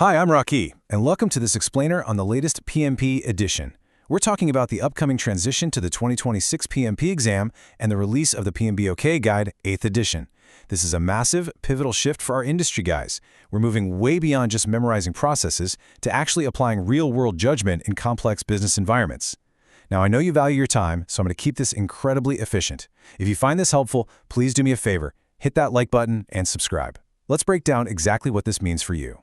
Hi, I'm Rocky, and welcome to this explainer on the latest PMP edition. We're talking about the upcoming transition to the 2026 PMP exam and the release of the PMBOK Guide 8th Edition. This is a massive, pivotal shift for our industry guys. We're moving way beyond just memorizing processes to actually applying real-world judgment in complex business environments. Now, I know you value your time, so I'm going to keep this incredibly efficient. If you find this helpful, please do me a favor, hit that like button and subscribe. Let's break down exactly what this means for you.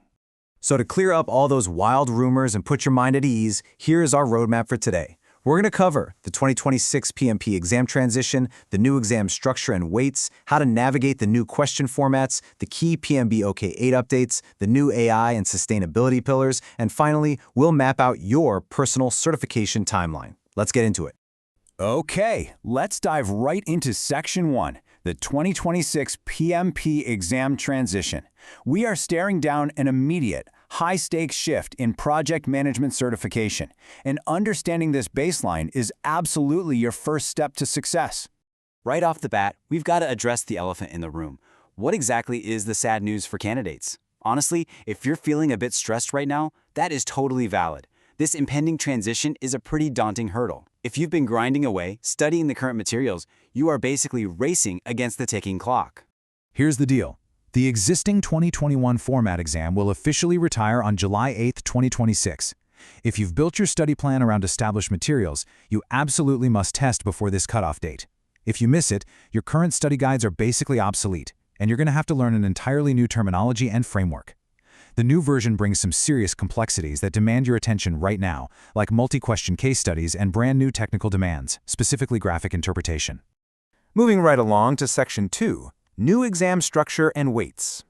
So to clear up all those wild rumors and put your mind at ease, here is our roadmap for today. We're going to cover the 2026 PMP exam transition, the new exam structure and weights, how to navigate the new question formats, the key PMBOK 8 updates, the new AI and sustainability pillars, and finally, we'll map out your personal certification timeline. Let's get into it. Okay, let's dive right into Section 1, the 2026 PMP exam transition. We are staring down an immediate, high-stakes shift in project management certification, and understanding this baseline is absolutely your first step to success. Right off the bat, we've got to address the elephant in the room. What exactly is the sad news for candidates? Honestly, if you're feeling a bit stressed right now, that is totally valid. This impending transition is a pretty daunting hurdle. If you've been grinding away, studying the current materials, you are basically racing against the ticking clock. Here's the deal. The existing 2021 format exam will officially retire on July 8, 2026. If you've built your study plan around established materials, you absolutely must test before this cutoff date. If you miss it, your current study guides are basically obsolete, and you're going to have to learn an entirely new terminology and framework. The new version brings some serious complexities that demand your attention right now, like multi-question case studies and brand new technical demands, specifically graphic interpretation. Moving right along to Section 2, new exam structure and weights.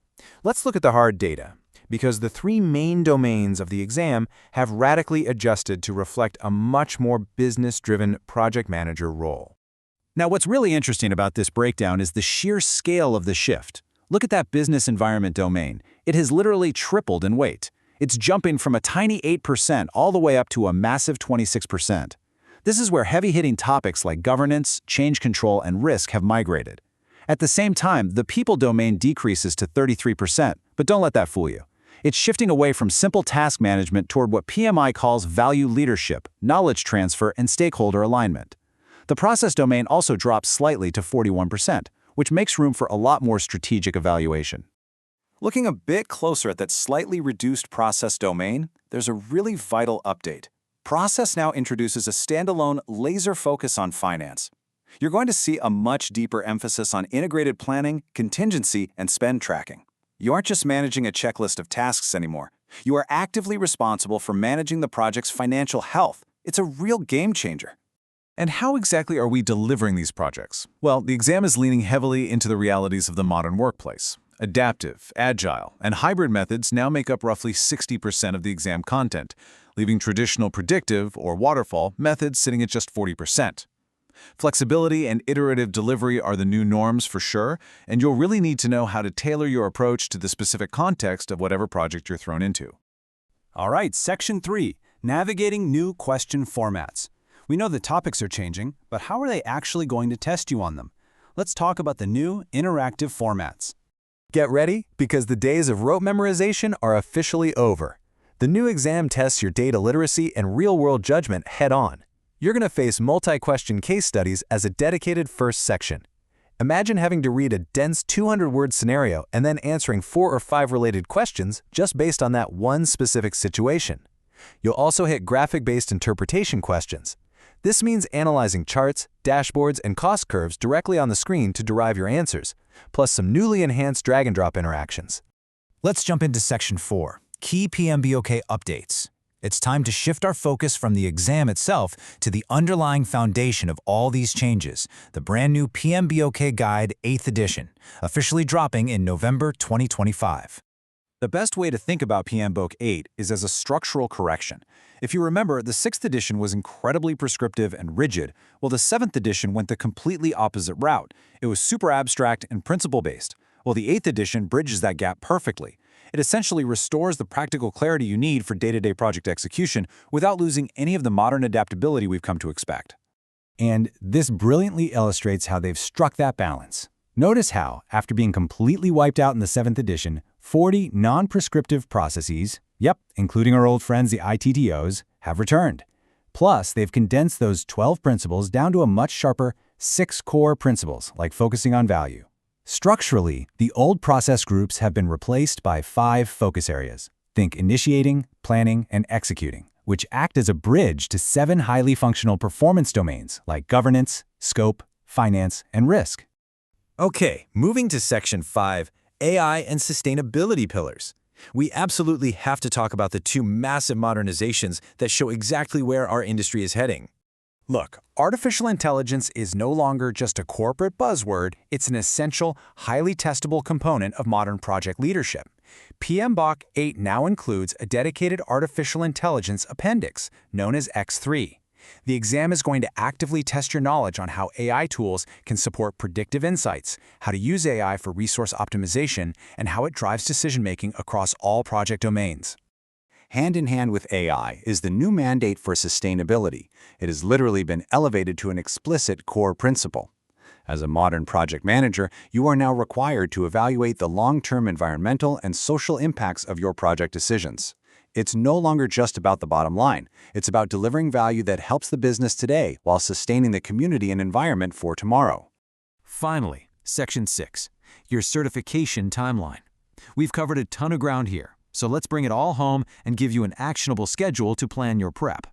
Let's look at the hard data, because the three main domains of the exam have radically adjusted to reflect a much more business-driven project manager role. Now, what's really interesting about this breakdown is the sheer scale of the shift. Look at that business environment domain. It has literally tripled in weight. It's jumping from a tiny 8% all the way up to a massive 26%. This is where heavy-hitting topics like governance, change control, and risk have migrated. At the same time, the people domain decreases to 33%, but don't let that fool you. It's shifting away from simple task management toward what PMI calls value leadership, knowledge transfer, and stakeholder alignment. The process domain also drops slightly to 41%, which makes room for a lot more strategic evaluation. Looking a bit closer at that slightly reduced process domain, there's a really vital update. Process now introduces a standalone laser focus on finance. You're going to see a much deeper emphasis on integrated planning, contingency, and spend tracking. You aren't just managing a checklist of tasks anymore. You are actively responsible for managing the project's financial health. It's a real game changer. And how exactly are we delivering these projects? Well, the exam is leaning heavily into the realities of the modern workplace. Adaptive, agile, and hybrid methods now make up roughly 60% of the exam content, leaving traditional predictive or waterfall methods sitting at just 40%. Flexibility and iterative delivery are the new norms for sure, and you'll really need to know how to tailor your approach to the specific context of whatever project you're thrown into. All right, Section 3, navigating new question formats. We know the topics are changing, but how are they actually going to test you on them? Let's talk about the new interactive formats. Get ready, because the days of rote memorization are officially over. The new exam tests your data literacy and real-world judgment head-on. You're going to face multi-question case studies as a dedicated first section. Imagine having to read a dense 200-word scenario and then answering 4 or 5 related questions just based on that one specific situation. You'll also hit graphic-based interpretation questions. This means analyzing charts, dashboards, and cost curves directly on the screen to derive your answers, plus some newly enhanced drag-and-drop interactions. Let's jump into Section 4, Key PMBOK Updates. It's time to shift our focus from the exam itself to the underlying foundation of all these changes, the brand new PMBOK Guide 8th Edition, officially dropping in November 2025. The best way to think about PMBOK 8 is as a structural correction. If you remember, the 6th edition was incredibly prescriptive and rigid, while the 7th edition went the completely opposite route. It was super abstract and principle-based, while the 8th edition bridges that gap perfectly. It essentially restores the practical clarity you need for day-to-day project execution without losing any of the modern adaptability we've come to expect. And this brilliantly illustrates how they've struck that balance. Notice how, after being completely wiped out in the 7th edition, 40 non-prescriptive processes, Yep, including our old friends, the ITTOs, have returned. Plus, they've condensed those 12 principles down to a much sharper 6 core principles, like focusing on value. Structurally, the old process groups have been replaced by 5 focus areas. Think initiating, planning, and executing, which act as a bridge to 7 highly functional performance domains like governance, scope, finance, and risk. Okay, moving to Section 5, AI and sustainability pillars. We absolutely have to talk about the 2 massive modernizations that show exactly where our industry is heading. Look, artificial intelligence is no longer just a corporate buzzword, it's an essential, highly testable component of modern project leadership. PMBOK 8 now includes a dedicated artificial intelligence appendix, known as X3. The exam is going to actively test your knowledge on how AI tools can support predictive insights, how to use AI for resource optimization, and how it drives decision-making across all project domains. Hand in hand with AI is the new mandate for sustainability. It has literally been elevated to an explicit core principle. As a modern project manager, you are now required to evaluate the long-term environmental and social impacts of your project decisions. It's no longer just about the bottom line. It's about delivering value that helps the business today while sustaining the community and environment for tomorrow. Finally, Section 6, your certification timeline. We've covered a ton of ground here, so let's bring it all home and give you an actionable schedule to plan your prep.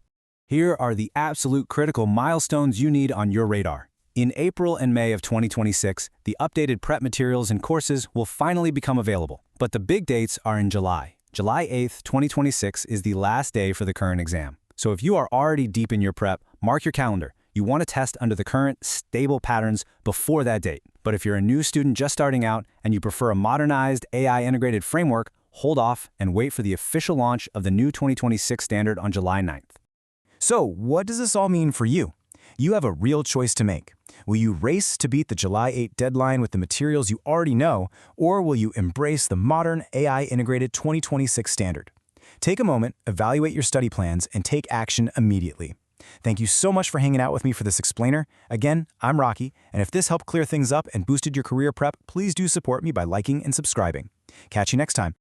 Here are the absolute critical milestones you need on your radar. In April and May of 2026, the updated prep materials and courses will finally become available, but the big dates are in July. July 8th, 2026 is the last day for the current exam. So if you are already deep in your prep, mark your calendar. You want to test under the current, stable patterns before that date. But if you're a new student just starting out and you prefer a modernized, AI-integrated framework, hold off and wait for the official launch of the new 2026 standard on July 9th. So what does this all mean for you? You have a real choice to make. Will you race to beat the July 8 deadline with the materials you already know, or will you embrace the modern AI-integrated 2026 standard? Take a moment, evaluate your study plans, and take action immediately. Thank you so much for hanging out with me for this explainer. Again, I'm Rocky, and if this helped clear things up and boosted your career prep, please do support me by liking and subscribing. Catch you next time.